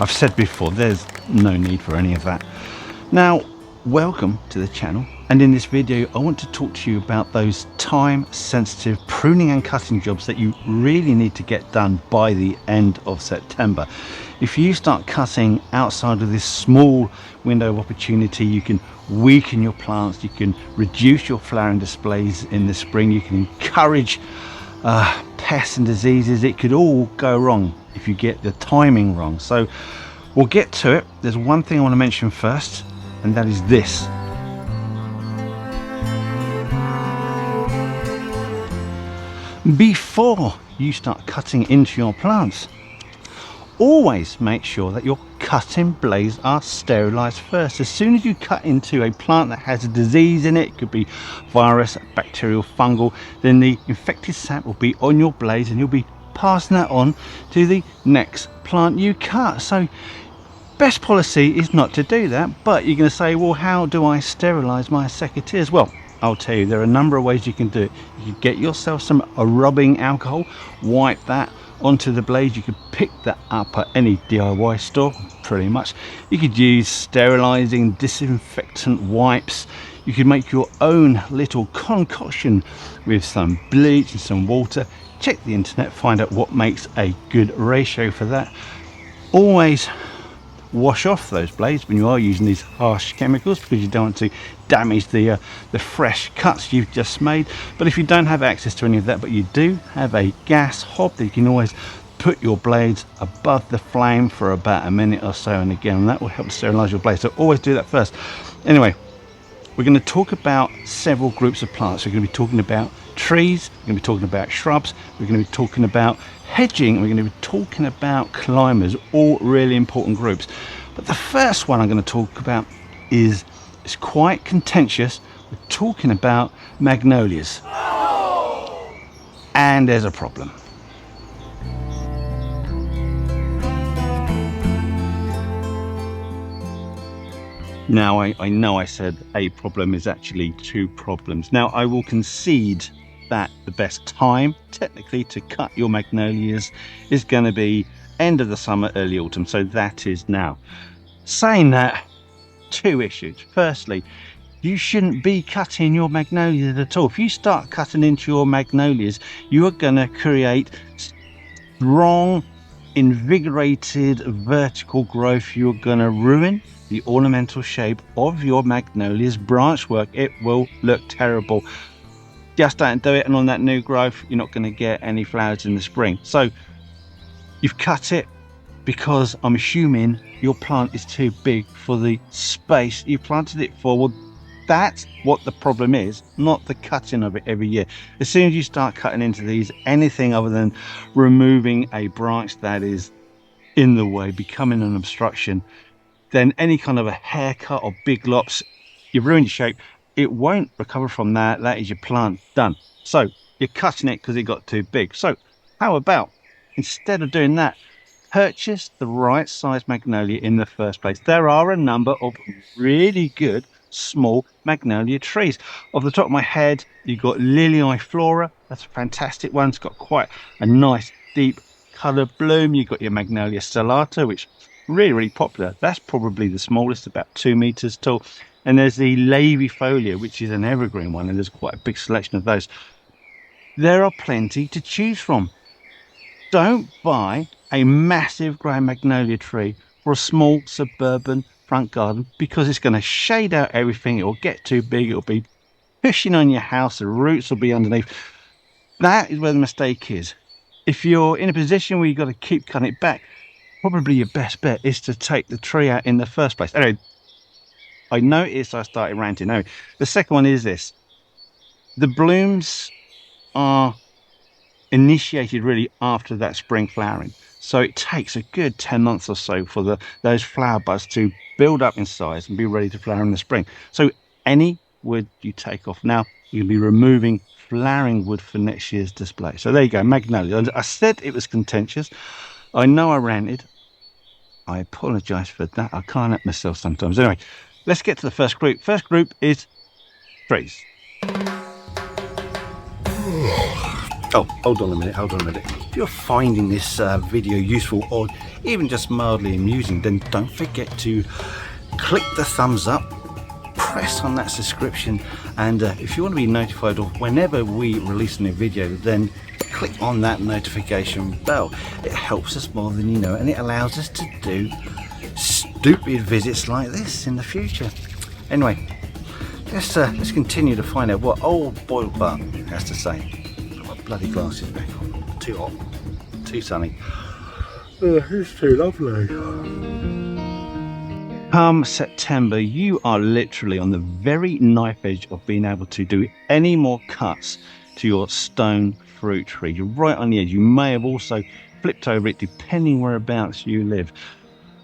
I've said before, there's no need for any of that. Now, welcome to the channel, and in this video I want to talk to you about those time sensitive pruning and cutting jobs that you really need to get done by the end of September. If you start cutting outside of this small window of opportunity, you can weaken your plants, you can reduce your flowering displays in the spring, you can encourage pests and diseases. It could all go wrong if you get the timing wrong. So we'll get to it. There's one thing I want to mention first, and that is this. Before you start cutting into your plants, always make sure that your cutting blades are sterilized first. As soon as you cut into a plant that has a disease in it, it could be virus, bacterial, fungal, then the infected sap will be on your blades and you'll be passing that on to the next plant you cut. So best policy is not to do that, but you're going to say, well, how do I sterilize my secateurs? Well, I'll tell you, there are a number of ways you can do it. You can get yourself some rubbing alcohol, wipe that onto the blade. You could pick that up at any DIY store pretty much. You could use sterilizing disinfectant wipes. You could make your own little concoction with some bleach and some water. Check the internet, find out what makes a good ratio for that. Always wash off those blades when you are using these harsh chemicals, because you don't want to damage the fresh cuts you've just made. But if you don't have access to any of that, but you do have a gas hob, that you can always put your blades above the flame for about a minute or so, and again that will help sterilize your blades. So always do that first. Anyway, we're going to talk about several groups of plants. We're going to be talking about trees, we're going to be talking about shrubs, we're going to be talking about hedging, we're going to be talking about climbers, all really important groups. But the first one I'm going to talk about is quite contentious. We're talking about magnolias. And there's a problem. Now, I know I said a problem is actually two problems. Now, I will concede that the best time technically to cut your magnolias is going to be end of the summer, early autumn. So that is now. Saying that, two issues. Firstly, you shouldn't be cutting your magnolias at all. If you start cutting into your magnolias, you are going to create strong, invigorated vertical growth. You're going to ruin the ornamental shape of your magnolia's branch work. It will look terrible. Just don't do it, and on that new growth you're not going to get any flowers in the spring. So you've cut it because I'm assuming your plant is too big for the space you planted it for. Well, that's what the problem is, not the cutting of it every year. As soon as you start cutting into these, anything other than removing a branch that is in the way, becoming an obstruction, then any kind of a haircut or big lops, you've ruined your shape. It won't recover from that. That is your plant done. So you're cutting it because it got too big. So how about, instead of doing that, purchase the right size magnolia in the first place. There are a number of really good small magnolia trees. Off the top of my head, you've got Lily Flora. That's a fantastic one. It's got quite a nice deep coloured bloom. You've got your Magnolia stellata, which really popular. That's probably the smallest, about 2 meters tall. And there's the Lavifolia, which is an evergreen one, and there's quite a big selection of those. There are plenty to choose from. Don't buy a massive grey magnolia tree for a small suburban front garden, because it's going to shade out everything. It will get too big, it will be pushing on your house, the roots will be underneath. That is where the mistake is. If you're in a position where you've got to keep cutting it back, probably your best bet is to take the tree out in the first place. Anyway, I noticed I started ranting. Anyway, the second one is this. The blooms are initiated really after that spring flowering. So it takes a good 10 months or so for those flower buds to build up in size and be ready to flower in the spring. So any wood you take off now, you'll be removing flowering wood for next year's display. So there you go, magnolia. I said it was contentious. I know I ranted. I apologize for that. I can't help myself sometimes. Anyway, let's get to the first group. First group is trees. Oh, hold on a minute. If you're finding this video useful or even just mildly amusing, then don't forget to click the thumbs up, press on that subscription, and if you want to be notified of whenever we release a new video, then click on that notification bell. It helps us more than you know, and it allows us to do stupid visits like this in the future. Anyway, let's continue to find out what old boiled butt has to say. Put my bloody glasses back on. Too hot, too sunny. It's too lovely. Come September, you are literally on the very knife edge of being able to do any more cuts to your stone fruit tree. You're right on the edge. You may have also flipped over it depending whereabouts you live.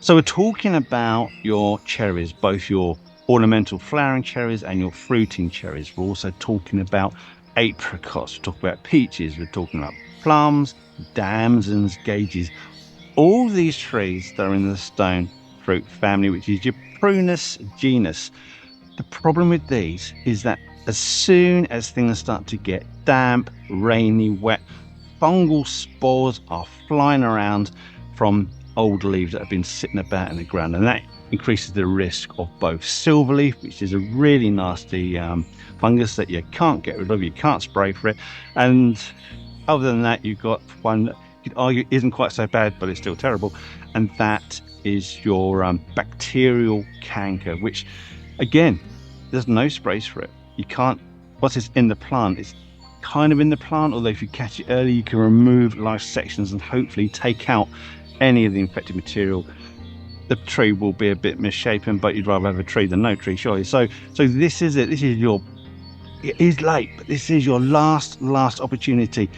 So we're talking about your cherries, both your ornamental flowering cherries and your fruiting cherries. We're also talking about apricots, we're talking about peaches, we're talking about plums, damsons, gages. All these trees that are in the stone fruit family, which is your Prunus genus. The problem with these is that as soon as things start to get damp, rainy, wet, fungal spores are flying around from old leaves that have been sitting about in the ground, and that increases the risk of both silverleaf, which is a really nasty fungus that you can't get rid of, you can't spray for it, and other than that you've got one that you could argue isn't quite so bad but it's still terrible, and that is your bacterial canker, which again, there's no sprays for it. You can't, once it's in the plant, it's kind of in the plant, although if you catch it early you can remove large sections and hopefully take out any of the infected material. The tree will be a bit misshapen, but you'd rather have a tree than no tree, surely. So this is it. This is your, it is late, but this is your last opportunity.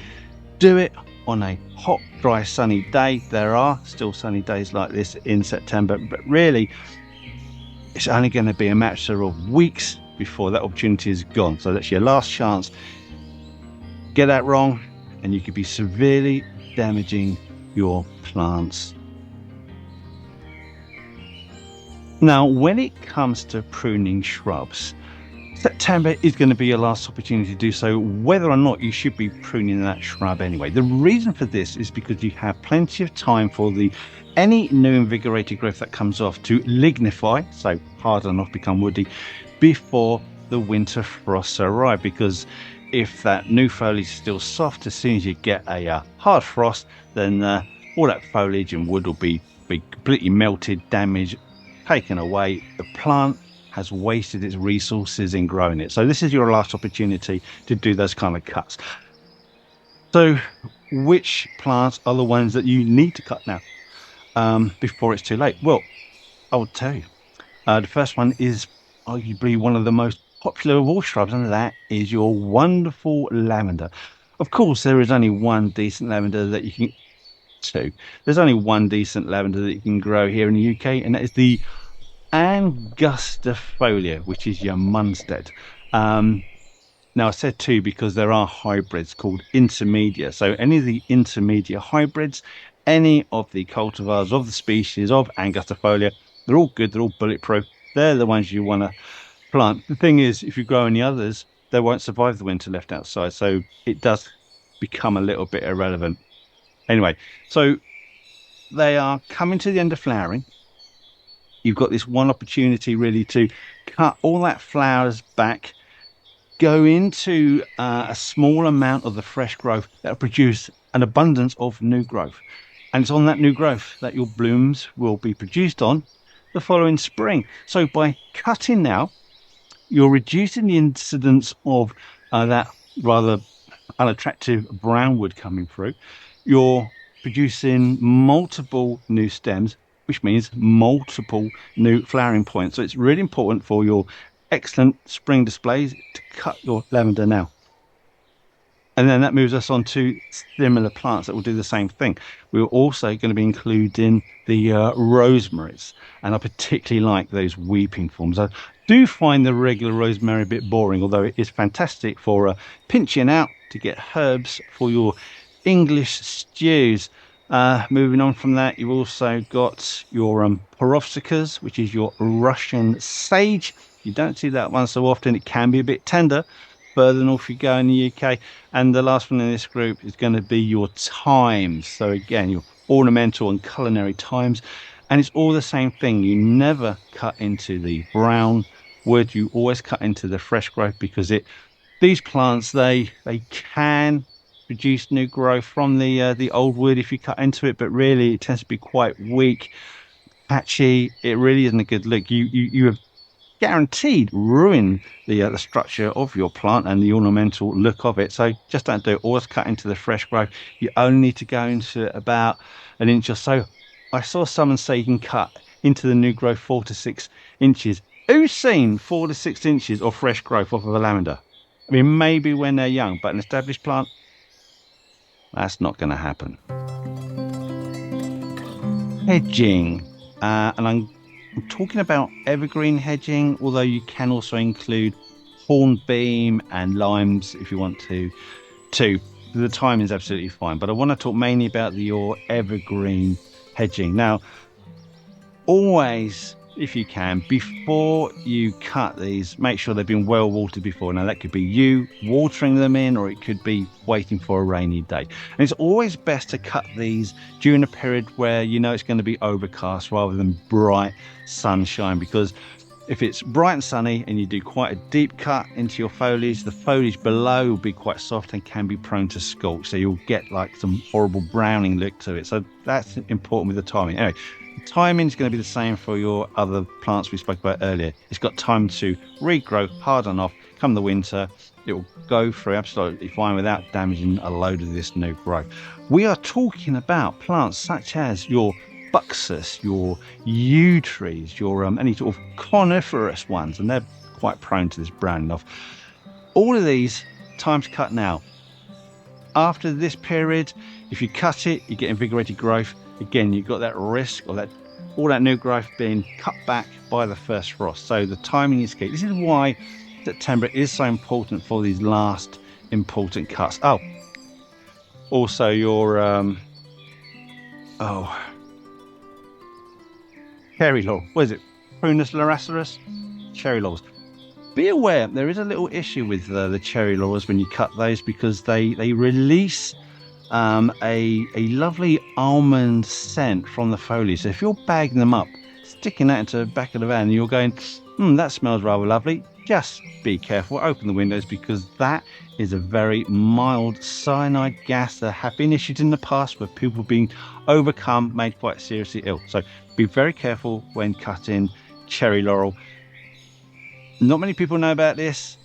Do it on a hot, dry, sunny day. There are still sunny days like this in September, but really it's only going to be a matter of weeks before that opportunity is gone. So that's your last chance. Get that wrong and you could be severely damaging your plants. Now, when it comes to pruning shrubs, September is going to be your last opportunity to do so, whether or not you should be pruning that shrub anyway. The reason for this is because you have plenty of time for any new invigorated growth that comes off to lignify, so harden off, become woody, before the winter frosts arrive. Because if that new foliage is still soft, as soon as you get a hard frost, then all that foliage and wood will be completely melted, damaged, taken away. The plant has wasted its resources in growing it. So this is your last opportunity to do those kind of cuts. So which plants are the ones that you need to cut now before it's too late? Well, I will tell you. The first one is arguably one of the most popular of all shrubs, and that is your wonderful lavender. Of course, there is only one decent lavender that you can There's only one decent lavender that you can grow here in the UK, and that is the angustifolia, which is your Munstead. Now I said two because there are hybrids called intermedia. So any of the intermedia hybrids, any of the cultivars of the species of angustifolia, they're all good, they're all bulletproof. They're the ones you want to plant. The thing is, if you grow any others, they won't survive the winter left outside, so it does become a little bit irrelevant. Anyway, so they are coming to the end of flowering. You've got this one opportunity really to cut all that flowers back, go into a small amount of the fresh growth that will produce an abundance of new growth. And it's on that new growth that your blooms will be produced on the following spring. So by cutting now, you're reducing the incidence of that rather unattractive brown wood coming through. You're producing multiple new stems, which means multiple new flowering points. So it's really important for your excellent spring displays to cut your lavender now. And then that moves us on to similar plants that will do the same thing. We're also going to be including the rosemaries, and I particularly like those weeping forms. I do find the regular rosemary a bit boring, although it is fantastic for pinching out to get herbs for your English stews. Moving on from that, you've also got your perovskias, which is your Russian sage. You don't see that one so often. It can be a bit tender, further north you go in the UK. And the last one in this group is going to be your thymes. So again, your ornamental and culinary thymes. And it's all the same thing. You never cut into the brown wood. You always cut into the fresh growth, because these plants, they can produce new growth from the old wood if you cut into it, but really it tends to be quite weak, patchy. It really isn't a good look. You have guaranteed ruin the structure of your plant and the ornamental look of it. So just don't do it. Always cut into the fresh growth. You only need to go into about an inch or so. I saw someone say you can cut into the new growth 4 to 6 inches. Who's seen 4 to 6 inches of fresh growth off of a lavender? I mean, maybe when they're young, but an established plant, that's not going to happen. Hedging, and I'm talking about evergreen hedging, although you can also include hornbeam and limes if you want to. The timing is absolutely fine, but I want to talk mainly about your evergreen hedging. Now, always, if you can, before you cut these, make sure they've been well watered before. Now, that could be you watering them in, or it could be waiting for a rainy day. And it's always best to cut these during a period where you know it's going to be overcast rather than bright sunshine, because if it's bright and sunny and you do quite a deep cut into your foliage, the foliage below will be quite soft and can be prone to scorch. So you'll get like some horrible browning look to it. So that's important with the timing. Anyway, the timing is going to be the same for your other plants we spoke about earlier. It's got time to regrow, harden off. Come the winter, it will go through absolutely fine without damaging a load of this new growth. We are talking about plants such as your Buxus, your yew trees, your any sort of coniferous ones, and they're quite prone to this browning off. All of these, time to cut now. After this period, if you cut it, you get invigorated growth. Again, you've got that risk of all that new growth being cut back by the first frost. So the timing is key. This is why September is so important for these last important cuts. Oh, also your cherry laurel. What is it? Prunus laracerus? Cherry laurels. Be aware, there is a little issue with the cherry laurels when you cut those, because they release a lovely almond scent from the foliage. So if you're bagging them up, sticking that into the back of the van, and you're going, that smells rather lovely, just be careful. Open the windows, because that is a very mild cyanide gas. There have been issues in the past where people being overcome, made quite seriously ill. So be very careful when cutting cherry laurel. Not many people know about this,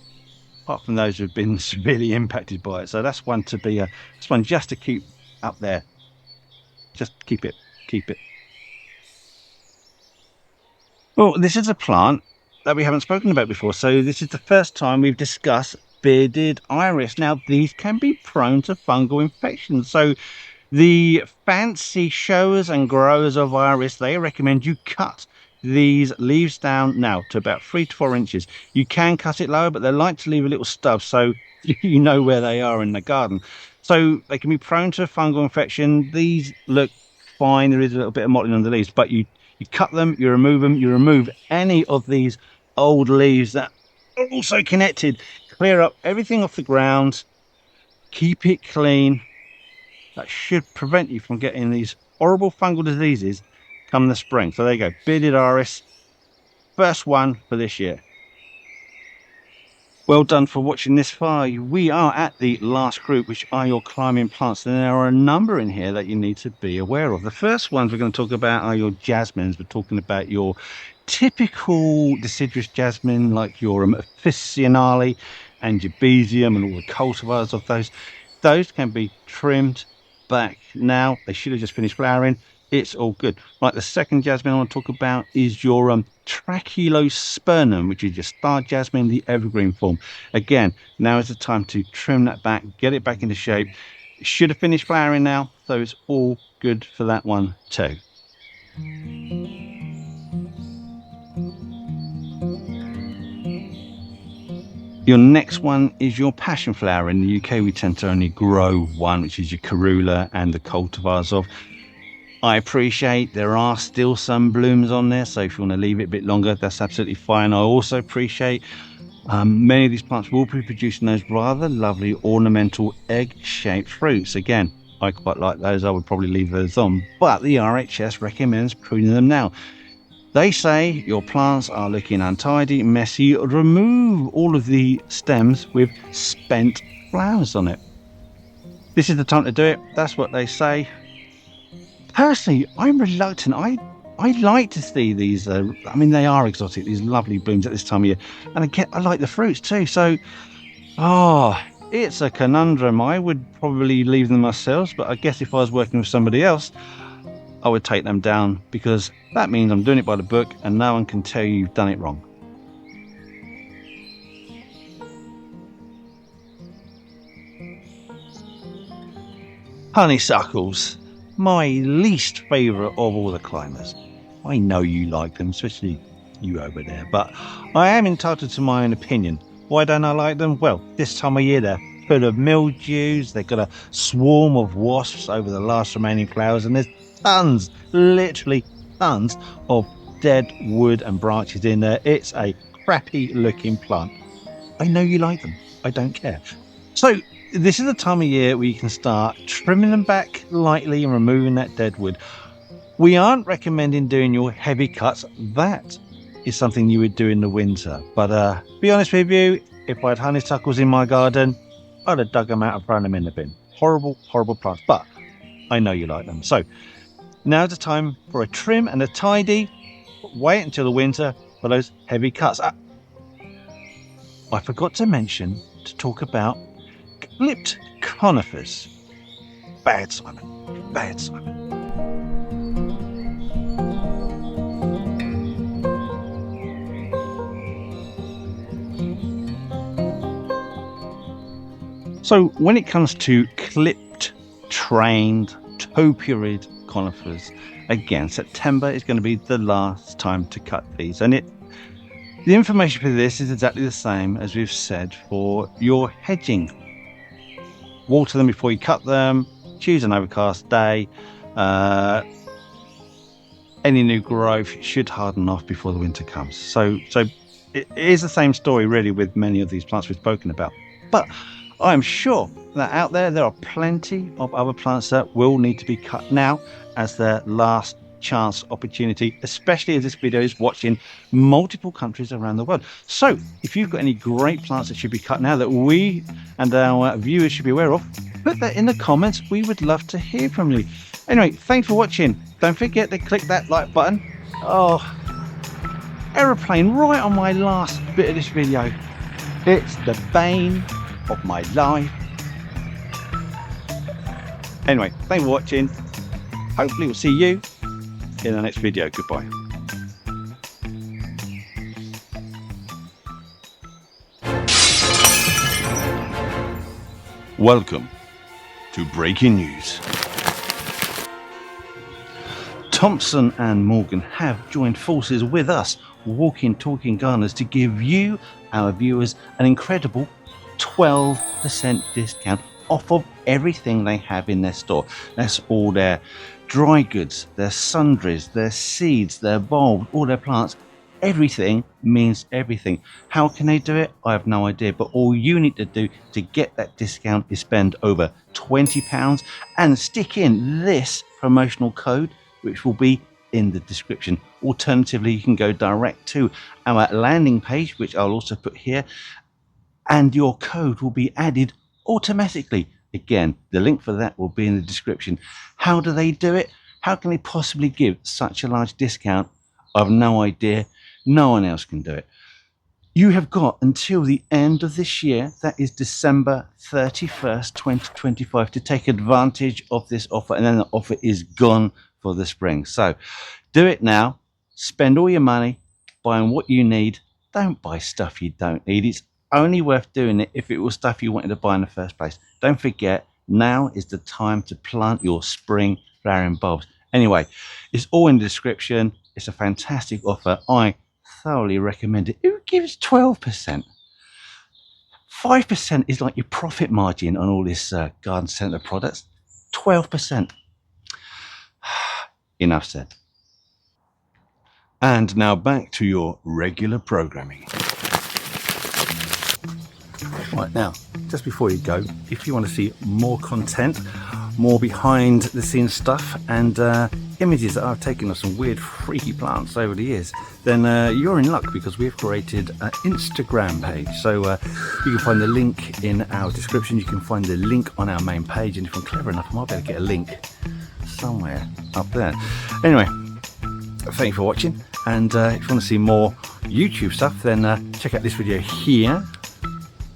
apart from those who've been severely impacted by it. So that's one to be this one just to keep up there. Just keep it. Well, this is a plant that we haven't spoken about before. So this is the first time we've discussed bearded iris. Now, these can be prone to fungal infections. So the fancy showers and growers of iris, they recommend you cut these leaves down now to about 3 to 4 inches. You can cut it lower, but they like to leave a little stub so you know where they are in the garden. So they can be prone to fungal infection. These look fine. There is a little bit of mottling on the leaves, but you cut them, you remove any of these old leaves that are also connected. Clear up everything off the ground, keep it clean. That should prevent you from getting these horrible fungal diseases come the spring. So there you go, bearded iris, first one for this year. Well done for watching this far. We are at the last group, which are your climbing plants, and there are a number in here that you need to be aware of. The first ones we're going to talk about are your jasmines. We're talking about your typical deciduous jasmine, like your officinale and your besium and all the cultivars of those. Those can be trimmed back now. They should have just finished flowering. It's all good. Right, the second jasmine I want to talk about is your tracheospernum, which is your star jasmine, the evergreen form. Again, now is the time to trim that back, get it back into shape. It should have finished flowering now, so it's all good for that one too. Your next one is your passion flower. In the UK, we tend to only grow one, which is your Corula and the cultivars of. I appreciate there are still some blooms on there, so if you want to leave it a bit longer, that's absolutely fine. I also appreciate Many of these plants will be producing those rather lovely ornamental egg-shaped fruits. Again, I quite like those. I would probably leave those on, but the RHS recommends pruning them now. They say your plants are looking untidy, messy. Remove all of the stems with spent flowers on it. This is the time to do it. That's what they say. Personally, I'm reluctant. I like to see these. I mean, they are exotic. These lovely blooms at this time of year, and I like the fruits too. So, it's a conundrum. I would probably leave them myself, but I guess if I was working with somebody else, I would take them down, because that means I'm doing it by the book and no one can tell you've done it wrong. Honeysuckles, my least favourite of all the climbers. I know you like them, especially you over there, but I am entitled to my own opinion. Why don't I like them? Well, this time of year they're full of mildews, they've got a swarm of wasps over the last remaining flowers, and there's tons, literally tons of dead wood and branches in there. It's a crappy looking plant. I know you like them. I don't care. So this is the time of year where you can start trimming them back lightly and removing that dead wood. We aren't recommending doing your heavy cuts. That is something you would do in the winter. But be honest with you, if I had honeysuckles in my garden, I'd have dug them out and thrown them in the bin. Horrible, horrible plants. But I know you like them. So now's the time for a trim and a tidy. Wait until the winter for those heavy cuts. I forgot to mention to talk about clipped conifers. Bad, Simon. Bad, Simon. So when it comes to clipped, trained, topiary conifers, again, September is going to be the last time to cut these. And the information for this is exactly the same as we've said for your hedging. Water them before you cut them. Choose an overcast day. Any new growth should harden off before the winter comes. So it is the same story really with many of these plants we've spoken about. But I'm sure that out there are plenty of other plants that will need to be cut now as their last chance opportunity, especially as this video is watching multiple countries around the world. So if you've got any great plants that should be cut now that we and our viewers should be aware of, put that in the comments. We would love to hear from you. Anyway, thanks for watching. Don't forget to click that like button. Aeroplane right on my last bit of this video. It's the bane of my life. Anyway, thanks for watching. Hopefully we'll see you in the next video. Goodbye. Welcome to breaking news. Thompson and Morgan have joined forces with us, Walking Talking Gardeners, to give you, our viewers, an incredible 12% discount off of everything they have in their store. That's all their dry goods, their sundries, their seeds, their bulbs, all their plants. Everything means everything. How can they do it? I have no idea, but all you need to do to get that discount is spend over £20 and stick in this promotional code, which will be in the description. Alternatively, you can go direct to our landing page, which I'll also put here, and your code will be added automatically. Again, the link for that will be in the description. How do they do it? How can they possibly give such a large discount? I have no idea. No one else can do it. You have got until the end of this year, that is December 31st, 2025, to take advantage of this offer, and then the offer is gone for the spring. So do it now. Spend all your money buying what you need. Don't buy stuff you don't need. It's only worth doing it if it was stuff you wanted to buy in the first place. Don't forget, now is the time to plant your spring flowering bulbs. Anyway, it's all in the description. It's a fantastic offer. I thoroughly recommend it. Who gives 12%? 5% is like your profit margin on all this garden centre products. 12%. Enough said. And now back to your regular programming. Right, now, just before you go, if you want to see more content, more behind the scenes stuff, and images that I've taken of some weird freaky plants over the years, then you're in luck, because we've created an Instagram page. So you can find the link in our description, you can find the link on our main page, and if I'm clever enough I might be able to get a link somewhere up there. Anyway, thank you for watching, and if you want to see more YouTube stuff, then check out this video here.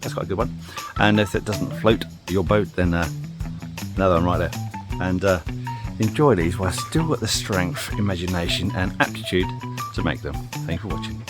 That's quite a good one. And if it doesn't float your boat, then another one right there. And enjoy these while I've still got the strength, imagination and aptitude to make them. Thank you for watching.